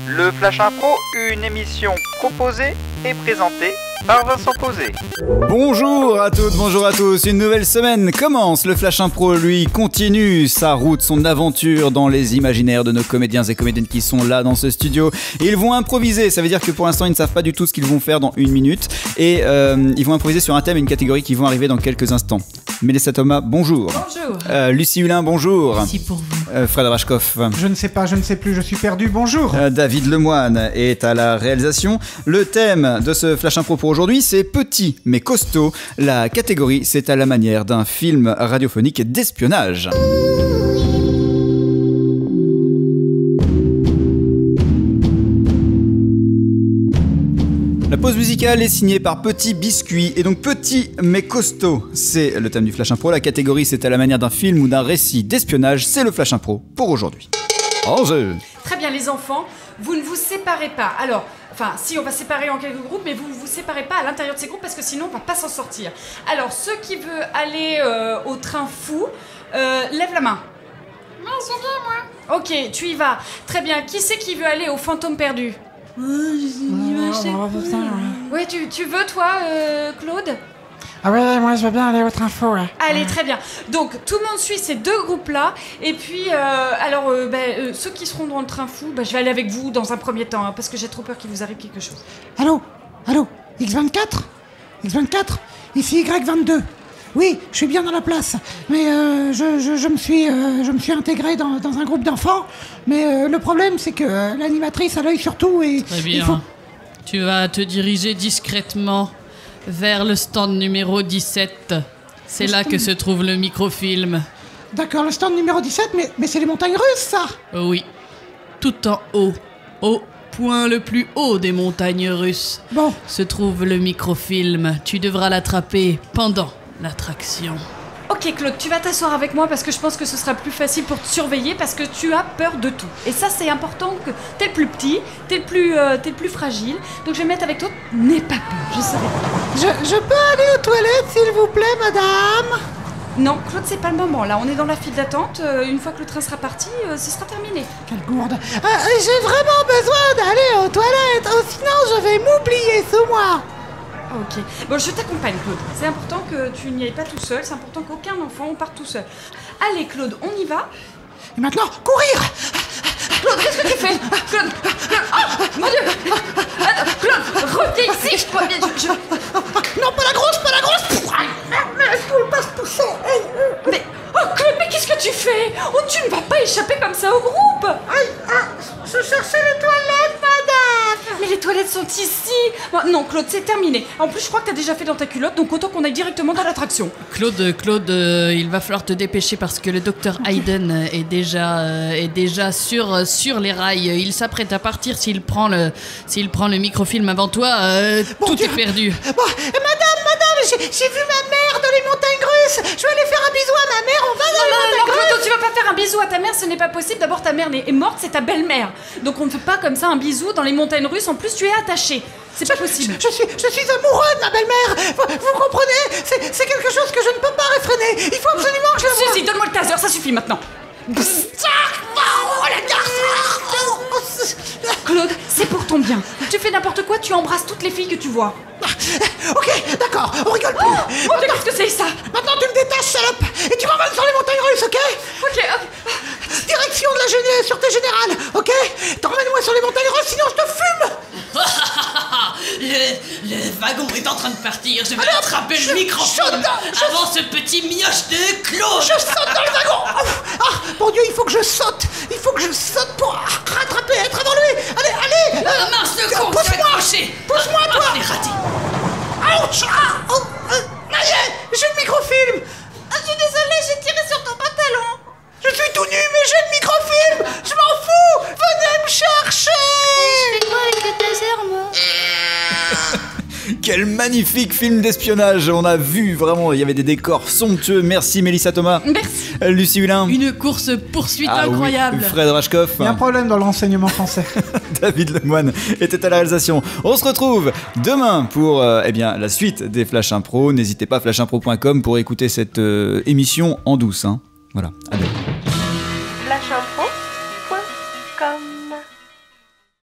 Le Flash Impro, une émission proposée et présentée par Vincent Posé. Bonjour à toutes, bonjour à tous, une nouvelle semaine commence. Le Flash Impro, lui, continue sa route, son aventure dans les imaginaires de nos comédiens et comédiennes qui sont là dans ce studio. Ils vont improviser, ça veut dire que pour l'instant ils ne savent pas du tout ce qu'ils vont faire dans une minute. Et ils vont improviser sur un thème et une catégorie qui vont arriver dans quelques instants. Mélissa Thomas, bonjour. Bonjour. Lucie Hulin, bonjour. Merci pour vous. Fred Rachkoff. Je ne sais pas, je ne sais plus, je suis perdu, bonjour. David Lemoine est à la réalisation. Le thème de ce Flash Impro pour aujourd'hui, c'est petit mais costaud. La catégorie, c'est à la manière d'un film radiophonique d'espionnage. La pause musicale est signée par Petit Biscuit, et donc petit mais costaud, c'est le thème du Flash Impro. La catégorie, c'est à la manière d'un film ou d'un récit d'espionnage, c'est le Flash Impro pour aujourd'hui. En jeu. Très bien les enfants, vous ne vous séparez pas. Alors, si on va séparer en quelques groupes, mais vous ne vous séparez pas à l'intérieur de ces groupes parce que sinon on va pas s'en sortir. Alors, ceux qui veulent aller au train fou, lève la main. Moi, je viens, moi. Ok, tu y vas. Très bien, qui c'est qui veut aller au fantôme perdu? Oui, tu veux toi, Claude? Ah ouais, moi je veux bien aller au train fou, ouais. Allez, très bien. Donc, tout le monde suit ces deux groupes-là. Et puis, ceux qui seront dans le train fou, je vais aller avec vous dans un premier temps, parce que j'ai trop peur qu'il vous arrive quelque chose. Allô, X24, ici Y22. Oui, je suis bien dans la place, mais je me suis intégré dans un groupe d'enfants, mais le problème c'est que l'animatrice a l'œil sur tout et... Très bien. Tu vas te diriger discrètement vers le stand numéro 17. C'est là que se trouve le microfilm. D'accord, le stand numéro 17, mais c'est les montagnes russes, ça? Oui, tout en haut, au point le plus haut des montagnes russes, se trouve le microfilm. Tu devras l'attraper pendant l'attraction. Ok Claude, tu vas t'asseoir avec moi parce que je pense que ce sera plus facile pour te surveiller parce que tu as peur de tout. Et ça c'est important, que t'es le plus petit, t'es le plus fragile. Donc je vais me mettre avec toi, n'aie pas peur, je savais. Je peux aller aux toilettes s'il vous plaît, madame? Non Claude, c'est pas le moment là, on est dans la file d'attente. Une fois que le train sera parti, ce sera terminé. Quelle gourde. J'ai vraiment besoin d'aller aux toilettes, sinon je vais m'oublier sous moi. Ok. Bon, je t'accompagne, Claude. C'est important que tu n'y ailles pas tout seul. C'est important qu'aucun enfant parte tout seul. Allez, Claude, on y va. Et maintenant, courir! Claude, qu'est-ce que tu fais? Claude, oh, mon Dieu! Attends, Claude, reviens ici, je crois bien. Non, pas la grosse! Laisse-moi le passe-pousser! Mais, oh, Claude, mais qu'est-ce que tu fais? Oh, tu ne vas pas échapper comme ça au groupe! Je cherchais les toilettes, madame! Mais les toilettes sont ici! Bon, non, Claude, c'est terminé. En plus, je crois que t'as déjà fait dans ta culotte, donc autant qu'on aille directement dans l'attraction. Claude, il va falloir te dépêcher parce que le docteur Hayden est déjà sur les rails. Il s'apprête à partir s'il prend le microfilm avant toi. Tout est perdu. Bon, madame, j'ai vu ma mère dans les montagnes russes. Je vais aller faire un bisou à ma mère. On va dans les montagnes russes. Claude, tu vas pas faire un bisou à ta mère, ce n'est pas possible. D'abord, ta mère est morte, c'est ta belle-mère. Donc on ne fait pas comme ça un bisou dans les montagnes russes. En plus, tu es attaché. C'est pas possible. Je suis amoureux de ma belle-mère. Vous comprenez? C'est quelque chose que je ne peux pas réfréner. Il faut absolument que je la voie. Si, donne-moi le taser, ça suffit maintenant. Claude, c'est pour ton bien. Tu fais n'importe quoi, tu embrasses toutes les filles que tu vois. Ok, d'accord, on rigole plus. Oh, qu'est-ce que c'est ça? Maintenant tu me détaches, salope, et tu m'emmènes sur les montagnes russes, ok? Ok. Direction de la sûreté générale, ok? T'emmènes-moi sur les montagnes russes, sinon je te fume. Le wagon est en train de partir. Je vais attraper le microfilm avant ce petit mioche de Claude. Je saute dans le wagon. Ah, mon Dieu, il faut que je saute pour rattraper, être avant lui. Allez. Ah mince, le con, Pousse-moi, toi. Je l'ai raté. Ouch. Ça y est, j'ai le microfilm. Je suis désolée, j'ai tiré sur ton pantalon. Je suis tout nu, mais j'ai le microfilm. Je m'en fous. Venez me chercher. Je fais quoi avec le taser, moi? Quel magnifique film d'espionnage. On a vu vraiment, il y avait des décors somptueux. Merci Mélissa Thomas. Merci. Lucie Hulin. Une course-poursuite incroyable. Oui. Fred Rachkoff. Il y a un problème dans l'enseignement français. David Lemoine était à la réalisation. On se retrouve demain pour la suite des Flash Impro. N'hésitez pas, flashimpro.com pour écouter cette émission en douce. Voilà, à demain.